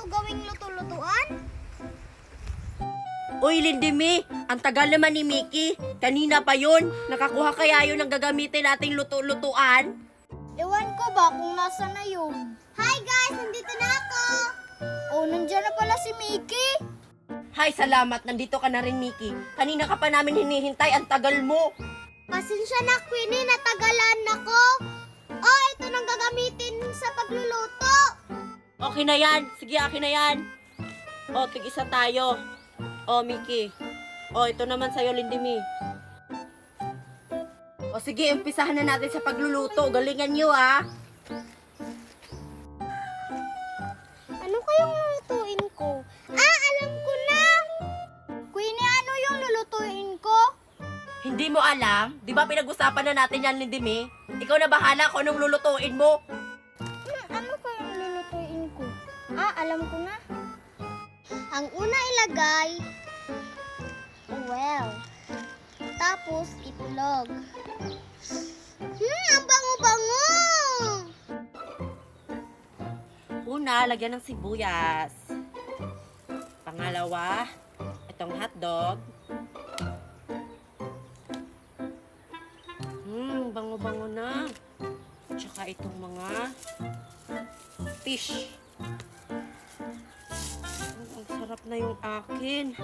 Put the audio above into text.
gawing luto-lutuan? Uy, Lindimi, ang tagal naman ni Mickey. Kanina pa yun. Nakakuha kaya yun ang gagamitin nating luto-lutuan? Ewan ko ba kung nasa na yun? Hi guys! Nandito na ako! Oh, nandiyan na pala si Mickey. Hay, salamat. Nandito ka na rin, Mickey. Kanina ka pa namin hinihintay. Ang tagal mo. Pasensya na, Queenie. Natagalan ako. Oh, ito nang gagamitin sa pagluluto. Okay na yan. Sige, akin na yan. O, tig-isa tayo. O, Mickey. O, ito naman sa'yo, Lindimi. O, sige, umpisahan na natin sa pagluluto. Galingan nyo, ah. Ano kayang lulutuin ko? Ah, alam ko na! Queenie, ano yung lulutuin ko? Hindi mo alam? Di ba pinag-usapan na natin yan, Lindimi? Ikaw na bahala kung anong lulutuin mo. Ano kayang lulutuin ko? Ah, alam ko na. Ang una ilagay, well, tapos itlog. Ang bango-bango! Una, lagyan ng sibuyas. Pangalawa, itong hotdog. Bango-bango na. Tsaka itong mga fish. Ang sarap na yung akin.